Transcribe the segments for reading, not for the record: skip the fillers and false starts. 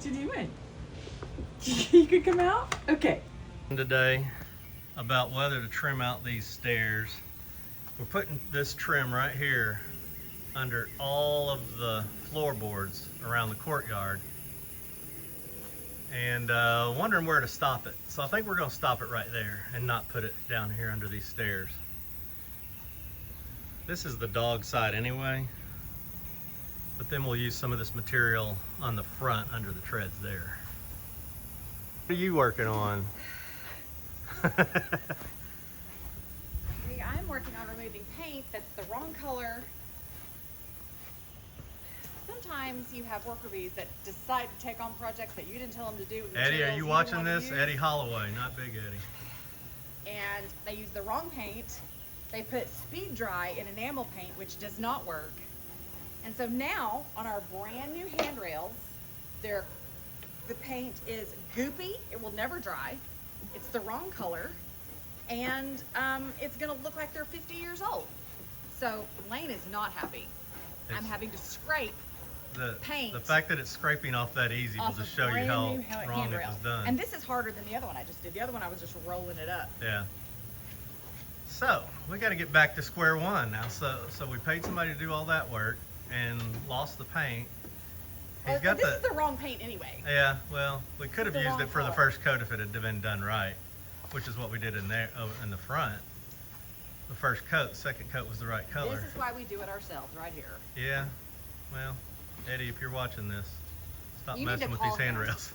what you doing? You could come out? Okay. Today about whether to trim out these stairs. We're putting this trim right here under all of the floorboards around the courtyard and wondering where to stop it. So I think we're going to stop it right there and not put it down here under these stairs. This is the dog side anyway, but then we'll use some of this material on the front under the treads there. What are you working on? I'm working on removing paint that's the wrong color. Sometimes you have worker bees that decide to take on projects that you didn't tell them to do. With Eddie, are you watching this? Use. Eddie Holloway, not Big Eddie. And they use the wrong paint. They put speed dry in enamel paint, which does not work. And so now on our brand new handrails, the paint is goopy. It will never dry. It's the wrong color. And it's gonna look like they're 50 years old. So Lane is not happy. I'm having to scrape paint. The fact that it's scraping off that easy will just show you how wrong it was done. And this is harder than the other one I just did. The other one I was just rolling it up. Yeah. So we got to get back to square one now. So we paid somebody to do all that work and lost the paint. This is the wrong paint anyway. Yeah. Well, we could have used it for the first coat if it had been done right, which is what we did in there in the front. The first coat, the second coat was the right color. This is why we do it ourselves right here. Yeah. Well, Eddie, if you're watching this, stop messing with these handrails.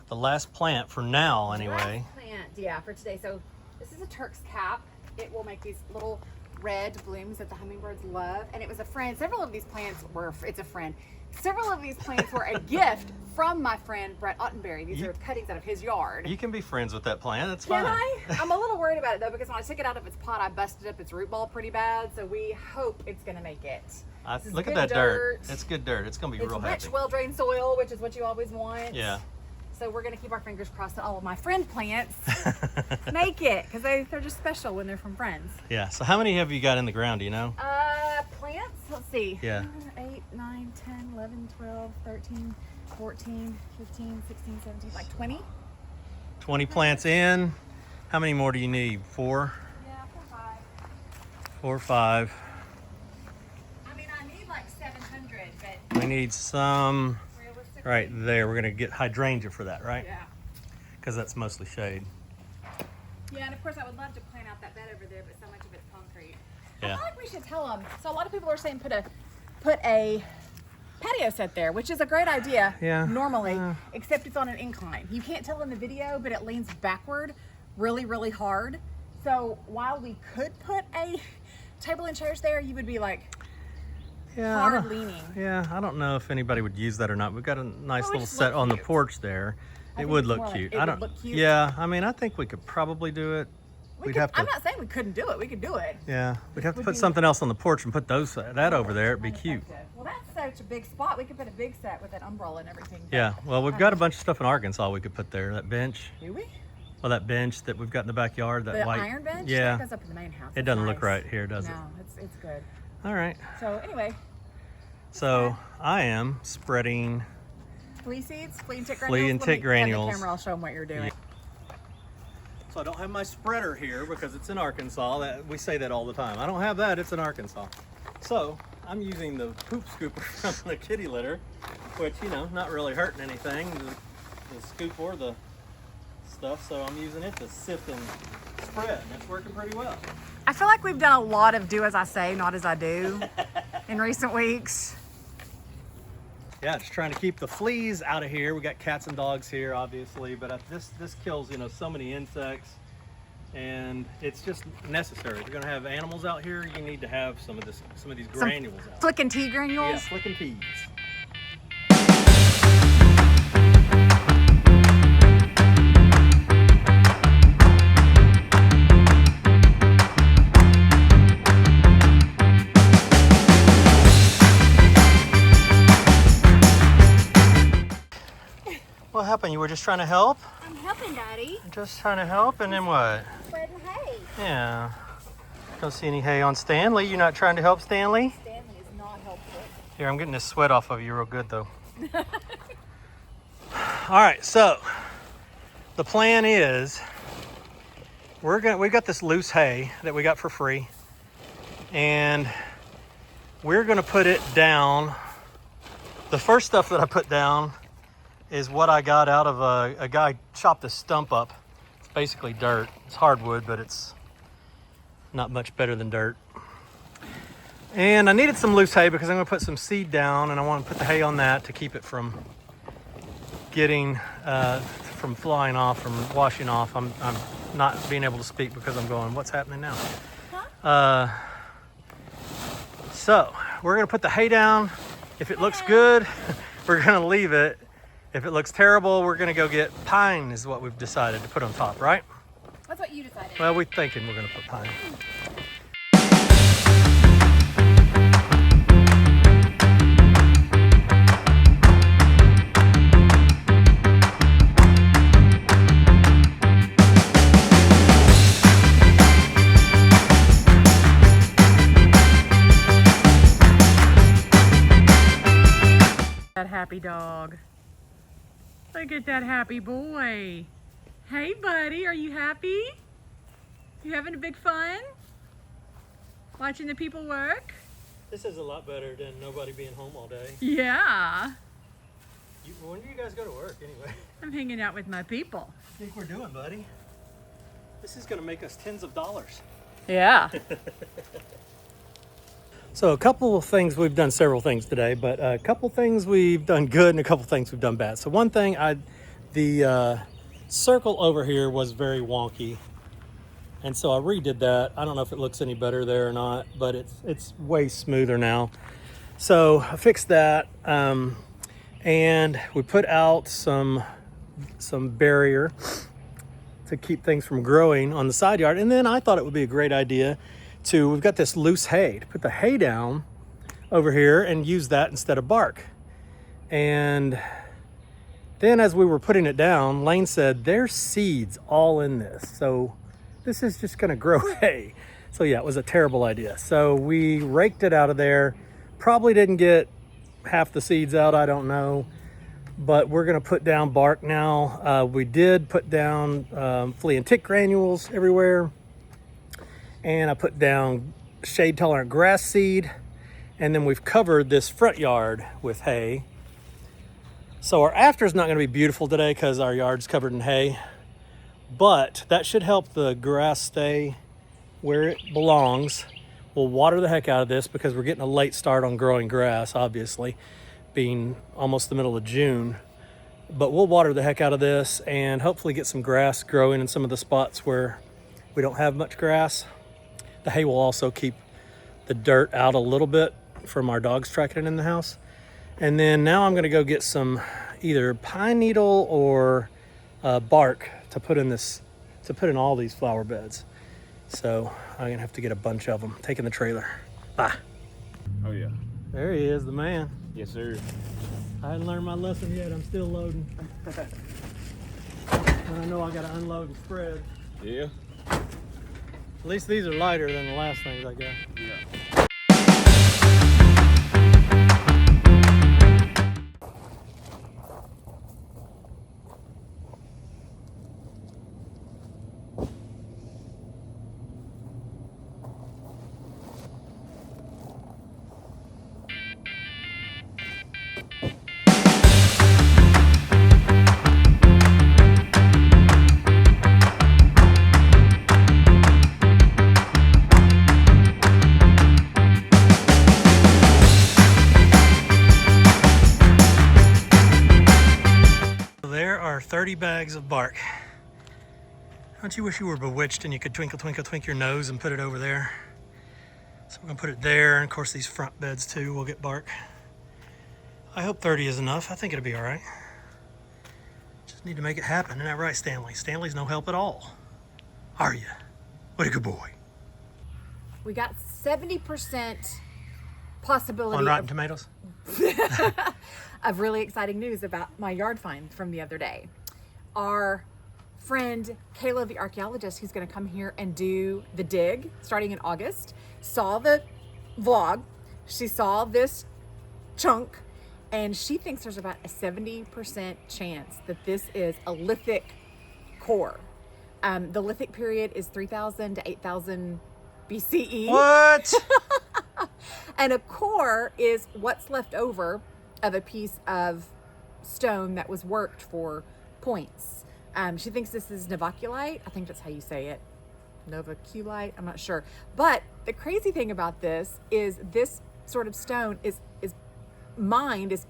The last plant for now, anyway. Last plant, yeah, for today. So this is a Turk's cap. It will make these little red blooms that the hummingbirds love. And it was a friend. Several of these plants were, it's a friend. Several of these plants were a gift from my friend Brett Ottenberry. These are cuttings out of his yard. You can be friends with that plant. That's fine. Can I? I'm a little worried about it though, because when I took it out of its pot, I busted up its root ball pretty bad. So we hope it's going to make it. Look at that dirt. It's good dirt. It's going to be real happy. It's rich, well-drained soil, which is what you always want. Yeah. So we're going to keep our fingers crossed that all of my friend plants make it, because they're just special when they're from friends. Yeah. So how many have you got in the ground, do you know? Plants? Let's see. Yeah. 8, 9, 10, 11, 12, 13, 14, 15, 16, 17, like 20. 20 plants in. How many more do you need? 4? Yeah, 4 or 5. 4 or 5. I mean, I need like 700, but We need some realistically. right there. We're going to get hydrangea for that, right? Yeah. Because that's mostly shade. Yeah, and of course I would love to plant out that bed over there, but so much of it's concrete. Yeah. I feel like we should tell them. So a lot of people are saying put a patio set there, which is a great idea. Yeah. Normally, except it's on an incline. You can't tell in the video, but it leans backward really, really hard. So while we could put a table and chairs there, you would be like hard leaning. Yeah, I don't know if anybody would use that or not. We've got a nice little just set look on the cute. porch there. I It think would it's look more like cute. it I would don't. look cute. Yeah, I mean, I think we could probably do it. We'd have to. I'm not saying we couldn't do it. We could do it. Yeah, we'd have to would put be- something else on the porch and put that over there. It'd be cute. Well, that's such a big spot. We could put a big set with an umbrella and everything. but- Yeah. Well, we've got a bunch of stuff in Arkansas we could put there. That bench. Do we? Well, that bench that we've got in the backyard. That The white iron bench? Yeah. That goes up in the main house. It It's doesn't look nice. right here, does it? No, it's good. All right. So anyway, So I am spreading. flea seeds, flea and tick Flea granules. and Let me tick turn the granules. camera, I'll show them what you're doing. So I don't have my spreader here because it's in Arkansas. We say that all the time. I don't have that. It's in Arkansas. So I'm using the poop scooper from the kitty litter, which, not really hurting anything, the scoop or the stuff. So I'm using it to sift and spread, and it's working pretty well. I feel like we've done a lot of do as I say, not as I do in recent weeks. Yeah, just trying to keep the fleas out of here. We got cats and dogs here, obviously, but this kills, so many insects, and it's just necessary. If you're gonna have animals out here, you need to have some of these granules out. Flick and tea Yeah, granules. flicking peas. What happened? You were just trying to help? I'm helping, Daddy. Just trying to help, and then what? Spreading hay. Yeah. Don't see any hay on Stanley. You're not trying to help Stanley? Stanley is not helpful. Here, I'm getting this sweat off of you real good, though. All right, so the plan is we've got this loose hay that we got for free, and we're gonna put it down. The first stuff that I put down is what I got out of a guy chopped a stump up. It's basically dirt. It's hardwood, but it's not much better than dirt. And I needed some loose hay because I'm gonna put some seed down, and I want to put the hay on that to keep it from getting, from flying off, from washing off. I'm not being able to speak because I'm going, what's happening now? So we're gonna put the hay down. If it looks good, we're gonna leave it. If it looks terrible, we're gonna go get pine is what we've decided to put on top, right? That's what you decided. Well, we're thinking we're gonna put pine. That happy dog. Look at that happy boy. Hey, buddy, are you happy? You having a big fun? Watching the people work? This is a lot better than nobody being home all day. Yeah. When do you guys go to work anyway? I'm hanging out with my people. What do you think we're doing, buddy? This is gonna make us tens of dollars. Yeah. So a couple of things, we've done several things today, but a couple things we've done good and a couple things we've done bad. So one thing, the circle over here was very wonky. And so I redid that. I don't know if it looks any better there or not, but it's way smoother now. So I fixed that. And we put out some barrier to keep things from growing on the side yard. And then I thought it would be a great idea we've got this loose hay, to put the hay down over here and use that instead of bark. And then as we were putting it down, Lane said, there's seeds all in this. So this is just gonna grow hay. So yeah, it was a terrible idea. So we raked it out of there. Probably didn't get half the seeds out, I don't know. But we're gonna put down bark now. We did put down flea and tick granules everywhere. And I put down shade tolerant grass seed, and then we've covered this front yard with hay. So our after is not going to be beautiful today because our yard's covered in hay, but that should help the grass stay where it belongs. We'll water the heck out of this because we're getting a late start on growing grass, obviously, being almost the middle of June. But we'll water the heck out of this and hopefully get some grass growing in some of the spots where we don't have much grass. The hay will also keep the dirt out a little bit from our dogs tracking it in the house. And then now I'm gonna go get some either pine needle or bark to put in all these flower beds. So I'm gonna have to get a bunch of them, taking the trailer. Bye. Oh yeah. There he is, the man. Yes, sir. I hadn't learned my lesson yet, I'm still loading. I know I gotta unload and spread. Yeah. At least these are lighter than the last things I got. Yeah. There are 30 bags of bark. Don't you wish you were bewitched and you could twinkle, twinkle, twink your nose and put it over there? So we're gonna put it there, and of course these front beds too will get bark. I hope 30 is enough. I think it'll be all right. Just need to make it happen. Isn't that right, Stanley? Stanley's no help at all. Are you? What a good boy. We got 70% possibility On Rotten Tomatoes? of really exciting news about my yard find from the other day. Our friend Kayla, the archaeologist, who's going to come here and do the dig starting in August, saw the vlog. She saw this chunk And she thinks there's about a 70% chance that this is a lithic core. The lithic period is 3,000 to 8,000 BCE. What? And a core is what's left over of a piece of stone that was worked for points. She thinks this is novaculite. I think that's how you say it. Novaculite, I'm not sure. But the crazy thing about this is this sort of stone is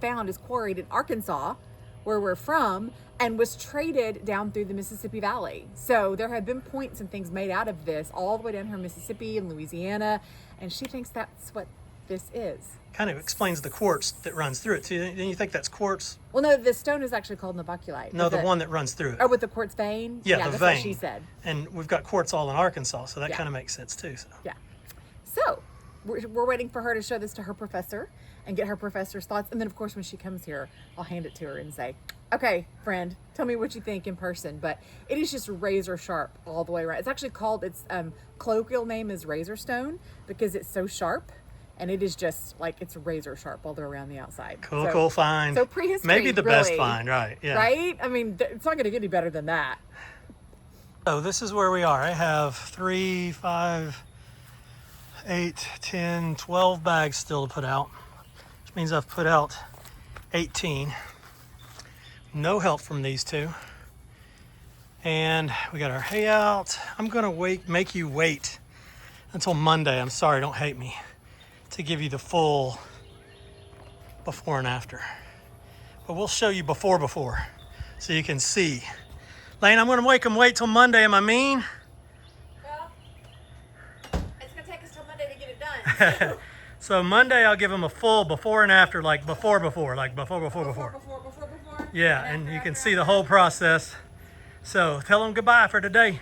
found, is quarried in Arkansas, where we're from, and was traded down through the Mississippi Valley. So there have been points and things made out of this all the way down here in Mississippi and Louisiana, and she thinks that's what this is. Kind of explains the quartz that runs through it too. Didn't you think that's quartz? Well, no, the stone is actually called novaculite. No, the one that runs through it. Oh, with the quartz vein? Yeah, the that's vein. what she said. And we've got quartz all in Arkansas, so that Yeah. kind of makes sense too. So. Yeah. So we're waiting for her to show this to her professor and get her professor's thoughts. And then, of course, when she comes here, I'll hand it to her and say, okay, friend, tell me what you think in person. But it is just razor sharp all the way around. It's actually called, its colloquial name is razor stone because it's so sharp. And it is just like, it's razor sharp all the way around the outside. Cool find. So prehistory, maybe the best really, find, right? Yeah. Right? I mean, it's not going to get any better than that. So this is where we are. I have 3, 5, 8, 10, 12 bags still to put out, which means I've put out 18. No help from these two. And we got our hay out. I'm gonna make you wait until Monday. I'm sorry, don't hate me, to give you the full before and after. But we'll show you before, so you can see. Lane, I'm gonna make them wait till Monday. Am I mean? Well, it's going to take us till Monday to get it done. So Monday I'll give them a full before and after, like before. Yeah, and you can see the whole process. So tell them goodbye for today.